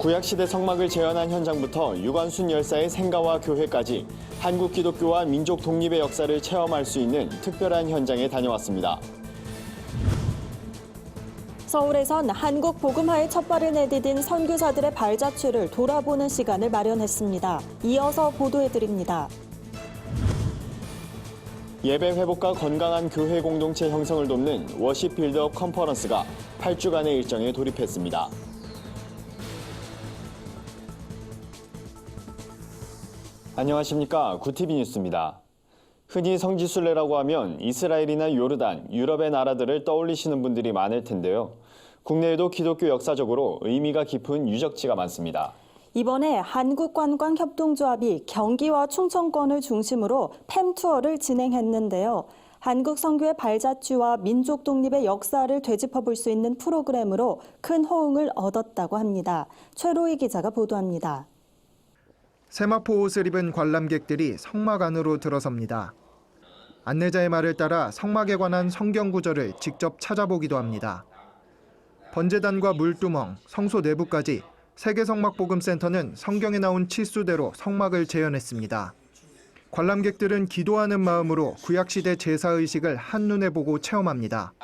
구약시대 성막을 재현한 현장부터 유관순 열사의 생가와 교회까지 한국 기독교와 민족 독립의 역사를 체험할 수 있는 특별한 현장에 다녀왔습니다. 서울에선 한국 복음화의 첫발을 내디딘 선교사들의 발자취를 돌아보는 시간을 마련했습니다. 이어서 보도해드립니다. 예배 회복과 건강한 교회 공동체 형성을 돕는 워십 빌드업 컨퍼런스가 8주간의 일정에 돌입했습니다. 안녕하십니까. 구티비 뉴스입니다. 흔히 성지순례라고 하면 이스라엘이나 요르단, 유럽의 나라들을 떠올리시는 분들이 많을 텐데요. 국내에도 기독교 역사적으로 의미가 깊은 유적지가 많습니다. 이번에 한국관광협동조합이 경기와 충청권을 중심으로 팸 투어를 진행했는데요. 한국 선교의 발자취와 민족 독립의 역사를 되짚어볼 수 있는 프로그램으로 큰 호응을 얻었다고 합니다. 최로희 기자가 보도합니다. 세마포 옷을 입은 관람객들이 성막 안으로 들어섭니다. 안내자의 말을 따라 성막에 관한 성경 구절을 직접 찾아보기도 합니다. 번제단과 물두멍, 성소 내부까지 세계성막복음센터는 성경에 나온 치수대로 성막을 재현했습니다. 관람객들은 기도하는 마음으로 구약시대 제사의식을 한눈에 보고 체험합니다.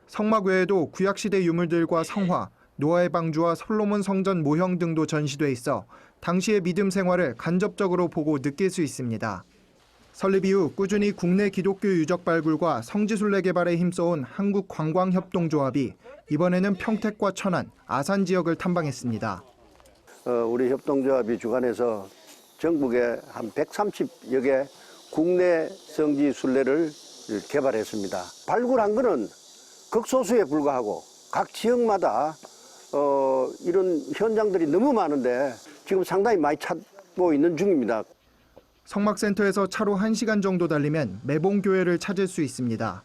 성막 외에도 구약시대 유물들과 성화, 노아의 방주와 솔로몬 성전 모형 등도 전시돼 있어 당시의 믿음 생활을 간접적으로 보고 느낄 수 있습니다. 설립 이후 꾸준히 국내 기독교 유적 발굴과 성지순례 개발에 힘써온 한국관광협동조합이 이번에는 평택과 천안, 아산 지역을 탐방했습니다. 우리 협동조합이 주관해서 전국에 한 130여 개 국내 성지순례를 개발했습니다. 발굴한 것은 극소수에 불과하고 각 지역마다 이런 현장들이 너무 많은데 지금 상당히 많이 찾고 있는 중입니다. 성막센터에서 차로 1시간 정도 달리면 매봉교회를 찾을 수 있습니다.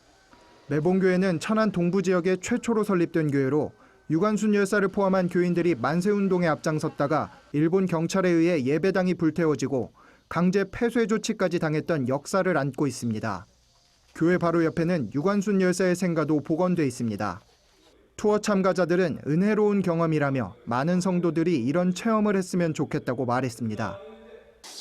매봉교회는 천안 동부 지역에 최초로 설립된 교회로 유관순 열사를 포함한 교인들이 만세운동에 앞장섰다가 일본 경찰에 의해 예배당이 불태워지고 강제 폐쇄 조치까지 당했던 역사를 안고 있습니다. 교회 바로 옆에는 유관순 열사의 생가도 복원돼 있습니다. 투어 참가자들은 은혜로운 경험이라며 많은 성도들이 이런 체험을 했으면 좋겠다고 말했습니다.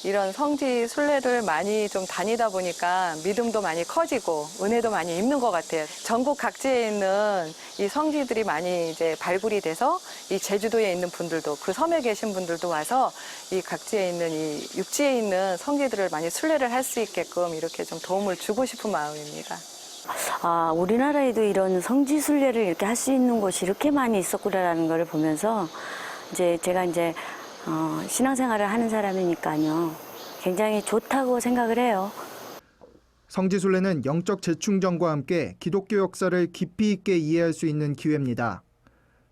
이런 성지 순례를 많이 좀 다니다 보니까 믿음도 많이 커지고 은혜도 많이 입는 것 같아요. 전국 각지에 있는 이 성지들이 많이 이제 발굴이 돼서 이 제주도에 있는 분들도 그 섬에 계신 분들도 와서 이 각지에 있는 이 육지에 있는 성지들을 많이 순례를 할 수 있게끔 이렇게 좀 도움을 주고 싶은 마음입니다. 우리나라에도 이런 성지 순례를 이렇게 할 수 있는 곳이 이렇게 많이 있었구나라는 걸 보면서 제가 신앙생활을 하는 사람이니까요. 굉장히 좋다고 생각을 해요. 성지순례는 영적 재충전과 함께 기독교 역사를 깊이 있게 이해할 수 있는 기회입니다.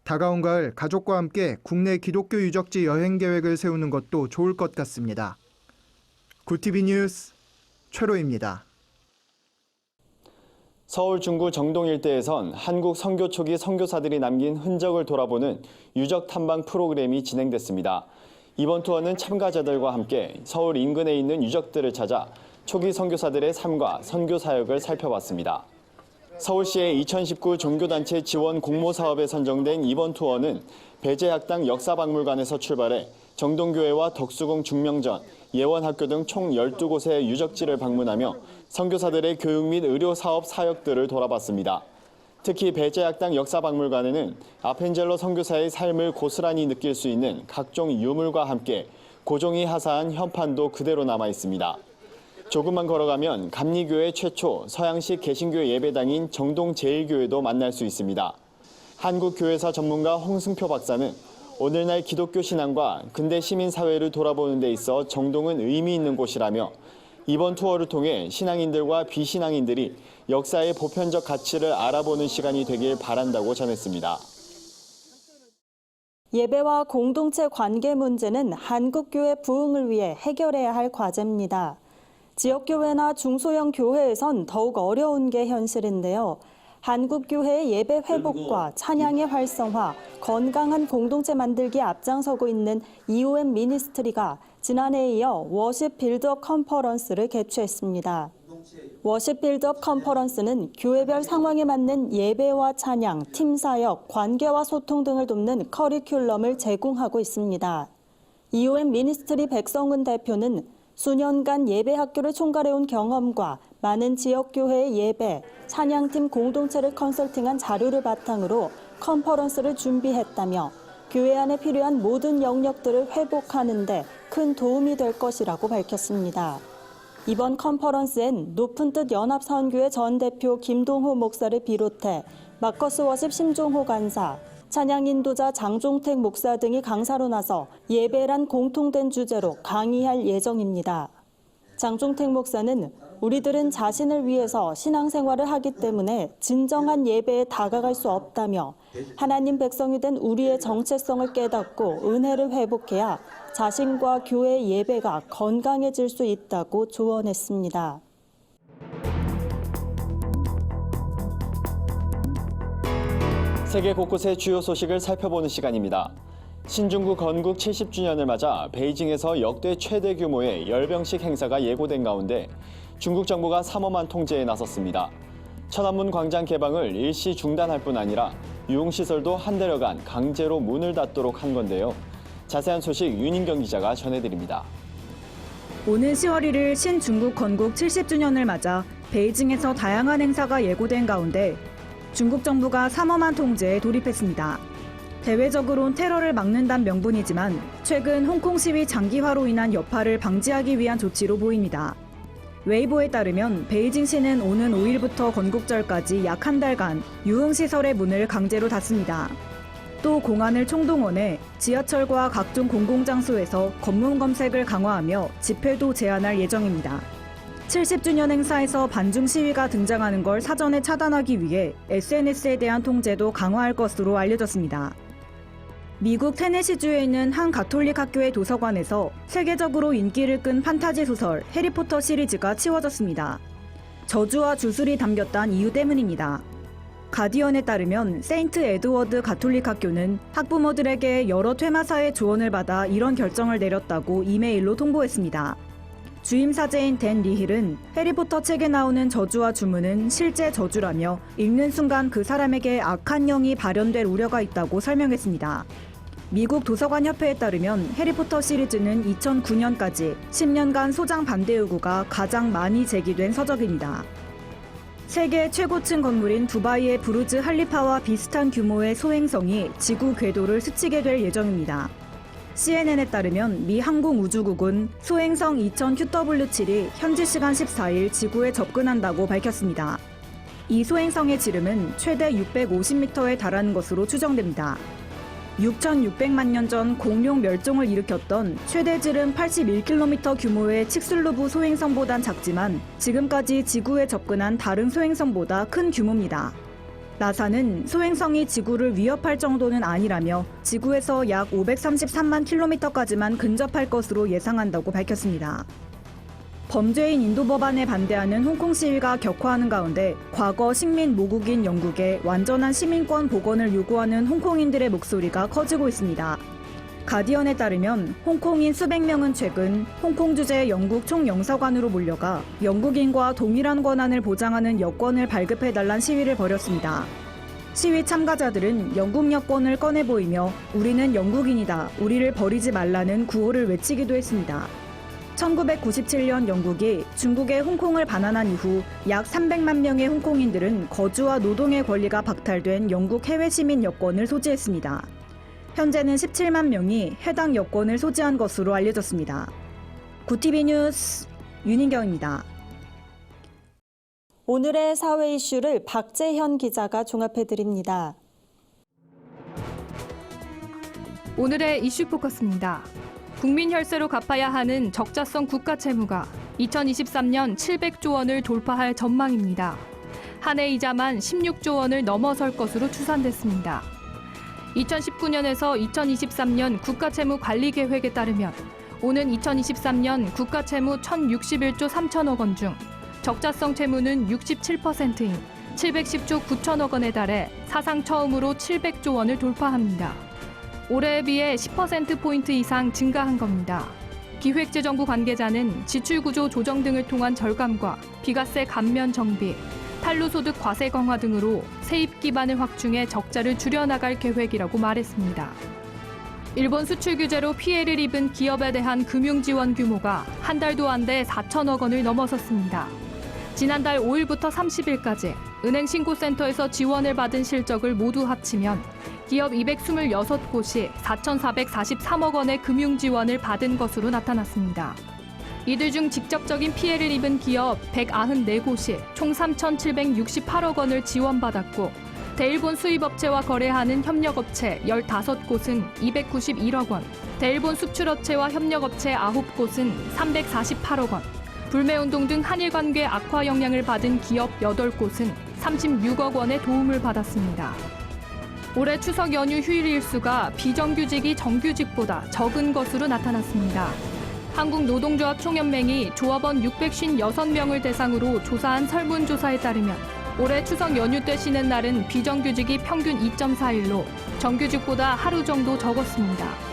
다가온 가을 가족과 함께 국내 기독교 유적지 여행 계획을 세우는 것도 좋을 것 같습니다. 구티비 뉴스 최로입니다. 서울 중구 정동 일대에선 한국 선교 초기 선교사들이 남긴 흔적을 돌아보는 유적 탐방 프로그램이 진행됐습니다. 이번 투어는 참가자들과 함께 서울 인근에 있는 유적들을 찾아 초기 선교사들의 삶과 선교 사역을 살펴봤습니다. 서울시의 2019 종교단체 지원 공모 사업에 선정된 이번 투어는 배재학당 역사박물관에서 출발해 정동교회와 덕수궁 중명전, 예원학교 등 총 12곳의 유적지를 방문하며 선교사들의 교육 및 의료 사업 사역들을 돌아봤습니다. 특히 배재학당 역사박물관에는 아펜젤로 선교사의 삶을 고스란히 느낄 수 있는 각종 유물과 함께 고종이 하사한 현판도 그대로 남아 있습니다. 조금만 걸어가면 감리교회 최초 서양식 개신교 예배당인 정동제일교회도 만날 수 있습니다. 한국교회사 전문가 홍승표 박사는 오늘날 기독교 신앙과 근대 시민사회를 돌아보는 데 있어 정동은 의미 있는 곳이라며 이번 투어를 통해 신앙인들과 비신앙인들이 역사의 보편적 가치를 알아보는 시간이 되길 바란다고 전했습니다. 예배와 공동체 관계 문제는 한국교회 부흥을 위해 해결해야 할 과제입니다. 지역교회나 중소형 교회에선 더욱 어려운 게 현실인데요. 한국교회의 예배 회복과 찬양의 활성화, 건강한 공동체 만들기에 앞장서고 있는 EOM 미니스트리가 지난해에 이어 워십 빌드업 컨퍼런스를 개최했습니다. 워십 빌드업 컨퍼런스는 교회별 상황에 맞는 예배와 찬양, 팀 사역, 관계와 소통 등을 돕는 커리큘럼을 제공하고 있습니다. EOM 미니스트리 백성은 대표는 수년간 예배 학교를 총괄해온 경험과 많은 지역교회의 예배, 찬양팀 공동체를 컨설팅한 자료를 바탕으로 컨퍼런스를 준비했다며 교회 안에 필요한 모든 영역들을 회복하는 데 큰 도움이 될 것이라고 밝혔습니다. 이번 컨퍼런스엔 높은 뜻 연합선교회 전 대표 김동호 목사를 비롯해 마커스 워십 심종호 간사, 찬양 인도자 장종택 목사 등이 강사로 나서 예배란 공통된 주제로 강의할 예정입니다. 장종택 목사는 우리들은 자신을 위해서 신앙생활을 하기 때문에 진정한 예배에 다가갈 수 없다며 하나님 백성이 된 우리의 정체성을 깨닫고 은혜를 회복해야 자신과 교회의 예배가 건강해질 수 있다고 조언했습니다. 세계 곳곳의 주요 소식을 살펴보는 시간입니다. 신중국 건국 70주년을 맞아 베이징에서 역대 최대 규모의 열병식 행사가 예고된 가운데 중국 정부가 삼엄한 통제에 나섰습니다. 천안문 광장 개방을 일시 중단할 뿐 아니라 유흥시설도 한 달여간 강제로 문을 닫도록 한 건데요. 자세한 소식 윤인경 기자가 전해드립니다. 오는 10월 1일 신중국 건국 70주년을 맞아 베이징에서 다양한 행사가 예고된 가운데 중국 정부가 삼엄한 통제에 돌입했습니다. 대외적으로는 테러를 막는다는 명분이지만 최근 홍콩 시위 장기화로 인한 여파를 방지하기 위한 조치로 보입니다. 웨이보에 따르면 베이징시는 오는 5일부터 건국절까지 약 한 달간 유흥시설의 문을 강제로 닫습니다. 또 공안을 총동원해 지하철과 각종 공공장소에서 검문 검색을 강화하며 집회도 제한할 예정입니다. 70주년 행사에서 반중 시위가 등장하는 걸 사전에 차단하기 위해 SNS에 대한 통제도 강화할 것으로 알려졌습니다. 미국 테네시주에 있는 한 가톨릭 학교의 도서관에서 세계적으로 인기를 끈 판타지 소설 해리포터 시리즈가 치워졌습니다. 저주와 주술이 담겼다는 이유 때문입니다. 가디언에 따르면 세인트 에드워드 가톨릭 학교는 학부모들에게 여러 퇴마사의 조언을 받아 이런 결정을 내렸다고 이메일로 통보했습니다. 주임 사제인 댄 리힐은 해리포터 책에 나오는 저주와 주문은 실제 저주라며 읽는 순간 그 사람에게 악한 영이 발현될 우려가 있다고 설명했습니다. 미국 도서관협회에 따르면 해리포터 시리즈는 2009년까지 10년간 소장 반대 요구가 가장 많이 제기된 서적입니다. 세계 최고층 건물인 두바이의 부르즈 할리파와 비슷한 규모의 소행성이 지구 궤도를 스치게 될 예정입니다. CNN에 따르면 미 항공우주국은 소행성 2000QW7이 현지 시간 14일 지구에 접근한다고 밝혔습니다. 이 소행성의 지름은 최대 650m에 달하는 것으로 추정됩니다. 6,600만 년 전 공룡 멸종을 일으켰던 최대 지름 81km 규모의 칙슬루브 소행성보단 작지만 지금까지 지구에 접근한 다른 소행성보다 큰 규모입니다. 나사는 소행성이 지구를 위협할 정도는 아니라며 지구에서 약 533만 킬로미터까지만 근접할 것으로 예상한다고 밝혔습니다. 범죄인 인도 법안에 반대하는 홍콩 시위가 격화하는 가운데 과거 식민 모국인 영국의 완전한 시민권 복원을 요구하는 홍콩인들의 목소리가 커지고 있습니다. 가디언에 따르면 홍콩인 수백 명은 최근 홍콩 주재 영국 총영사관으로 몰려가 영국인과 동일한 권한을 보장하는 여권을 발급해달란 시위를 벌였습니다. 시위 참가자들은 영국 여권을 꺼내 보이며 우리는 영국인이다, 우리를 버리지 말라는 구호를 외치기도 했습니다. 1997년 영국이 중국의 홍콩을 반환한 이후 약 300만 명의 홍콩인들은 거주와 노동의 권리가 박탈된 영국 해외 시민 여권을 소지했습니다. 현재는 17만 명이 해당 여권을 소지한 것으로 알려졌습니다. 구TV 뉴스 윤인경입니다. 오늘의 사회 이슈를 박재현 기자가 종합해드립니다. 오늘의 이슈 포커스입니다. 국민 혈세로 갚아야 하는 적자성 국가 채무가 2023년 700조 원을 돌파할 전망입니다. 한 해 이자만 16조 원을 넘어설 것으로 추산됐습니다. 2019년에서 2023년 국가채무 관리 계획에 따르면 오는 2023년 국가채무 1,061조 3천억 원 중 적자성 채무는 67%인 710조 9천억 원에 달해 사상 처음으로 700조 원을 돌파합니다. 올해에 비해 10%포인트 이상 증가한 겁니다. 기획재정부 관계자는 지출구조 조정 등을 통한 절감과 비과세 감면 정비, 탄로소득 과세 강화 등으로 세입 기반을 확충해 적자를 줄여나갈 계획이라고 말했습니다. 일본 수출 규제로 피해를 입은 기업에 대한 금융 지원 규모가 한 달도 안 돼 4천억 원을 넘어섰습니다. 지난달 5일부터 30일까지 은행 신고센터에서 지원을 받은 실적을 모두 합치면 기업 226곳이 4,443억 원의 금융 지원을 받은 것으로 나타났습니다. 이들 중 직접적인 피해를 입은 기업 194곳이 총 3,768억 원을 지원받았고 대일본 수입업체와 거래하는 협력업체 15곳은 291억 원, 대일본 수출업체와 협력업체 9곳은 348억 원, 불매운동 등 한일 관계 악화 영향을 받은 기업 8곳은 36억 원의 도움을 받았습니다. 올해 추석 연휴 휴일 일수가 비정규직이 정규직보다 적은 것으로 나타났습니다. 한국노동조합 총연맹이 조합원 656명을 대상으로 조사한 설문조사에 따르면 올해 추석 연휴 때 쉬는 날은 비정규직이 평균 2.4일로 정규직보다 하루 정도 적었습니다.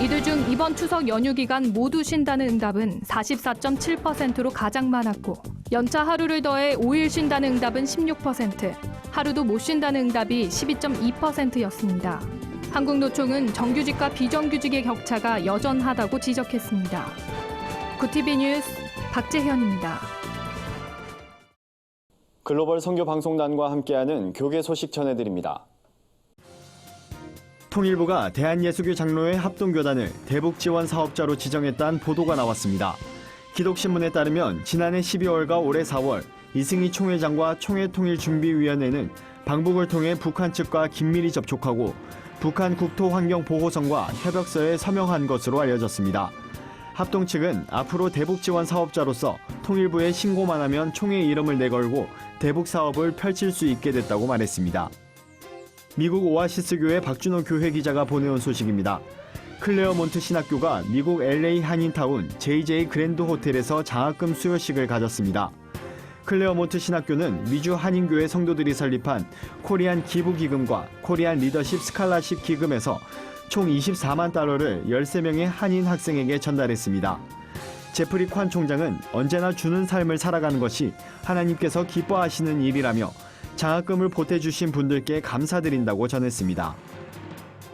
이들 중 이번 추석 연휴 기간 모두 쉰다는 응답은 44.7%로 가장 많았고 연차 하루를 더해 5일 쉰다는 응답은 16%, 하루도 못 쉰다는 응답이 12.2%였습니다. 한국노총은 정규직과 비정규직의 격차가 여전하다고 지적했습니다. 구티비 뉴스 박재현입니다. 글로벌 선교 방송단과 함께하는 교계 소식 전해드립니다. 통일부가 대한예수교 장로회 합동교단을 대북 지원 사업자로 지정했다는 보도가 나왔습니다. 기독신문에 따르면 지난해 12월과 올해 4월 이승희 총회장과 총회통일준비위원회는 방북을 통해 북한 측과 긴밀히 접촉하고 북한 국토환경보호선과 협약서에 서명한 것으로 알려졌습니다. 합동 측은 앞으로 대북 지원 사업자로서 통일부에 신고만 하면 총회 이름을 내걸고 대북 사업을 펼칠 수 있게 됐다고 말했습니다. 미국 오아시스 교회 박준호 교회 기자가 보내온 소식입니다. 클레어몬트 신학교가 미국 LA 한인타운 JJ 그랜드 호텔에서 장학금 수여식을 가졌습니다. 클레어몬트 신학교는 미주 한인교회 성도들이 설립한 코리안 기부기금과 코리안 리더십 스칼라십 기금에서 총 24만 달러를 13명의 한인 학생에게 전달했습니다. 제프리 관 총장은 언제나 주는 삶을 살아가는 것이 하나님께서 기뻐하시는 일이라며 장학금을 보태주신 분들께 감사드린다고 전했습니다.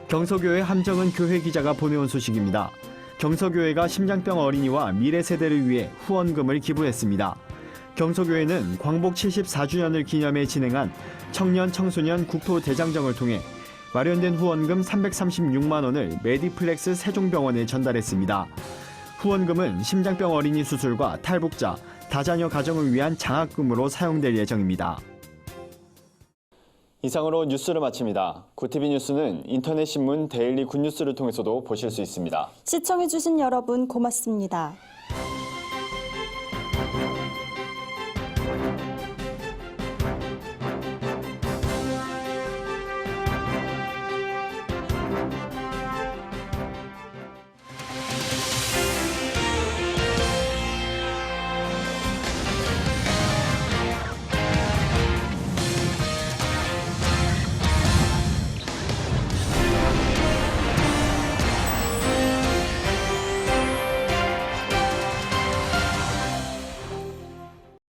경서교회 함정은 교회 기자가 보내온 소식입니다. 경서교회가 심장병 어린이와 미래 세대를 위해 후원금을 기부했습니다. 경서교회는 광복 74주년을 기념해 진행한 청년 청소년 국토 대장정을 통해 마련된 후원금 336만 원을 메디플렉스 세종병원에 전달했습니다. 후원금은 심장병 어린이 수술과 탈북자, 다자녀 가정을 위한 장학금으로 사용될 예정입니다. 이상으로 뉴스를 마칩니다. 구티비 뉴스는 인터넷 신문 데일리 굿뉴스를 통해서도 보실 수 있습니다. 시청해주신 여러분 고맙습니다.